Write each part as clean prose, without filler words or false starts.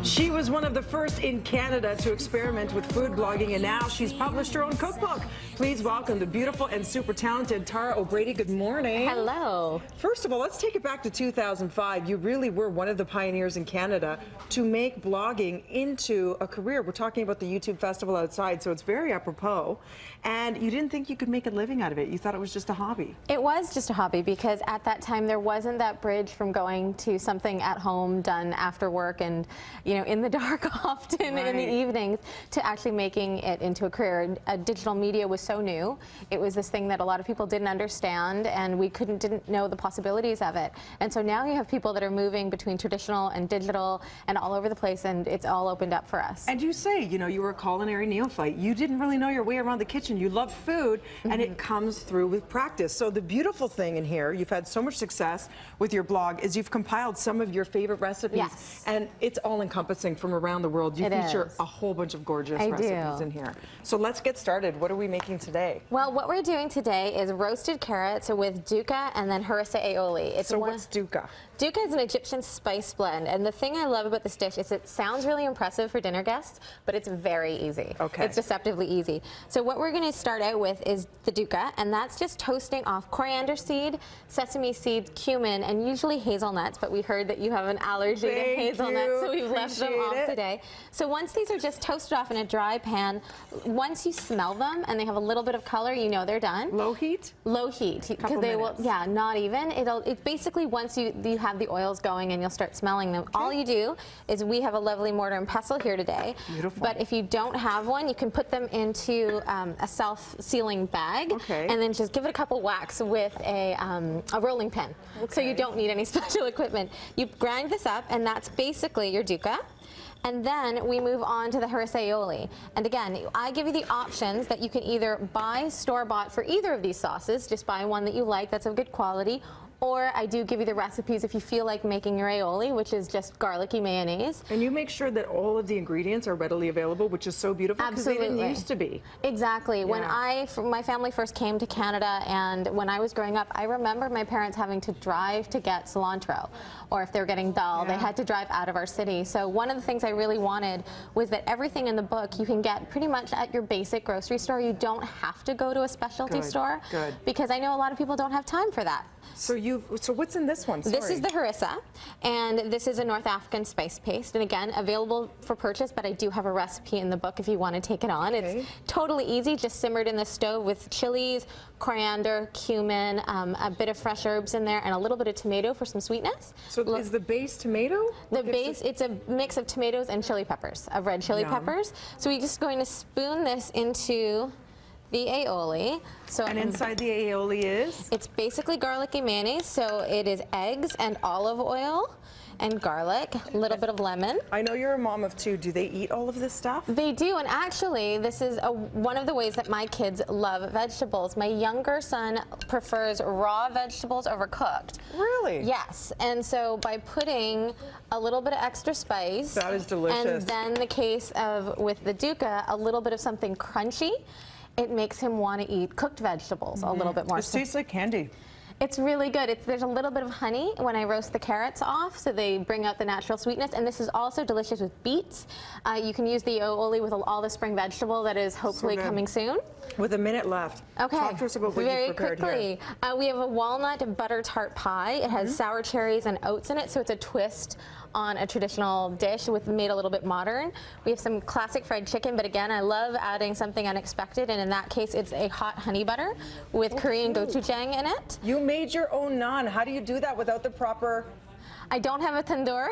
She was one of the first in Canada to experiment with food blogging, and now she's published her own cookbook. Please welcome the beautiful and super talented Tara O'Brady. Good morning. Hello. First of all, let's take it back to 2005. You really were one of the pioneers in Canada to make blogging into a career. We're talking about the YouTube festival outside, so it's very apropos. And you didn't think you could make a living out of it. You thought it was just a hobby. It was just a hobby because at that time there wasn't that bridge from going to something at home done after work and, you know, in the dark often in the evenings to actually making it into a career. Digital media was so new. It was this thing that a lot of people didn't understand, and we didn't know the possibilities of it. And so now you have people that are moving between traditional and digital and all over the place, and it's all opened up for us. And you say, you know, you were a culinary neophyte. You didn't really know your way around the kitchen. You love food, and it comes through with practice. So the beautiful thing in here, you've had so much success with your blog, is you've compiled some of your favorite recipes. Yes. And it's all encompassing from around the world. You feature a whole bunch of gorgeous recipes in here. So let's get started. What are we making today? Well, what we're doing today is roasted carrots with dukkha and then harissa aioli. So what's dukkha? Dukkha is an Egyptian spice blend, and the thing I love about this dish is it sounds really impressive for dinner guests, but it's very easy. Okay. It's deceptively easy. So what we're going to start out with is the dukkha, and that's just toasting off coriander seed, sesame seeds, cumin, and usually hazelnuts, but we heard that you have an allergy to hazelnuts, so we've left them off today. So once these are just toasted off in a dry pan, once you smell them and they have a little bit of color, you know they're done. Low heat? Low heat, because they will, yeah, not even. It's basically once you have the oils going and you'll start smelling them. All you do is we have a lovely mortar and pestle here today. Beautiful. But if you don't have one, you can put them into a self-sealing bag and then just give it a couple whacks with a rolling pin. So you don't need any special equipment. You grind this up, and that's basically your dukkha. And then we move on to the harissa aioli. And again, I give you the options that you can either buy store-bought for either of these sauces, just buy one that you like that's of good quality, or I do give you the recipes if you feel like making your aioli, which is just garlicky mayonnaise. And you make sure that all of the ingredients are readily available, which is so beautiful because they didn't used to be. Exactly. When my family first came to Canada, and when I was growing up, I remember my parents having to drive to get cilantro, or if they were getting dal, they had to drive out of our city. So one of the things I really wanted was that everything in the book you can get pretty much at your basic grocery store. You don't have to go to a specialty store because I know a lot of people don't have time for that. So what's in this one? Sorry. This is the harissa, and this is a North African spice paste, and again, available for purchase, but I do have a recipe in the book if you want to take it on. It's totally easy, just simmered in the stove with chilies, coriander, cumin, a bit of fresh herbs in there, and a little bit of tomato for some sweetness. So is the base tomato? The base, it's a mix of tomatoes and chili peppers, of red chili peppers. So we're just going to spoon this into the aioli. And inside the aioli is? It's basically garlicky mayonnaise, so it is eggs and olive oil and garlic, a little bit of lemon. I know you're a mom of two. Do they eat all of this stuff? They do, and actually this is one of the ways that my kids love vegetables. My younger son prefers raw vegetables over cooked. Really? Yes, and so by putting a little bit of extra spice. That is delicious. And then the case of, with the dukkha, a little bit of something crunchy, it makes him want to eat cooked vegetables a little bit more. It tastes like candy. It's really good. There's a little bit of honey when I roast the carrots off, so they bring out the natural sweetness. And this is also delicious with beets. You can use the aioli with all the spring vegetable that is hopefully coming soon. With a minute left. Okay. Talk to us about what you've prepared here. We have a walnut butter tart pie. It has sour cherries and oats in it, so it's a twist on a traditional dish made a little bit modern. We have some classic fried chicken, but again, I love adding something unexpected, and in that case, it's a hot honey butter with Korean gochujang in it. You made your own naan. How do you do that without the proper? I don't have a tandoor.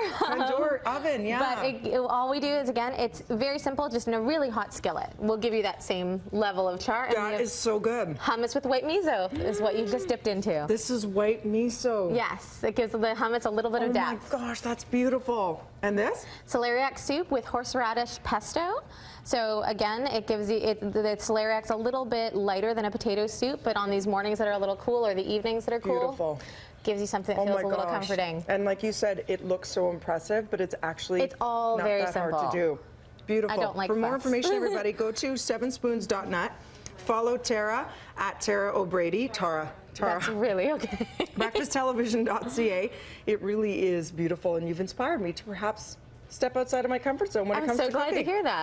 Oven, But all we do is, again, it's very simple, just in a really hot skillet. We'll give you that same level of char. That is so good. Hummus with white miso is what you just dipped into. This is white miso. Yes, it gives the hummus a little bit of depth. Oh my gosh, that's beautiful. And this? Celeriac soup with horseradish pesto. So again, it gives you, the celeriac's a little bit lighter than a potato soup, but on these mornings that are a little cool or the evenings that are cool. Beautiful. Gives you something that feels a little comforting. And like you said, it looks so impressive, but it's actually all not that hard to do. Beautiful. I don't like For more information, everybody, go to 7spoons.net. Follow Tara at Tara O'Brady. Tara. That's really okay. Breakfasttelevision.ca. It really is beautiful, and you've inspired me to perhaps step outside of my comfort zone when it comes to cooking. I'm so glad to hear that.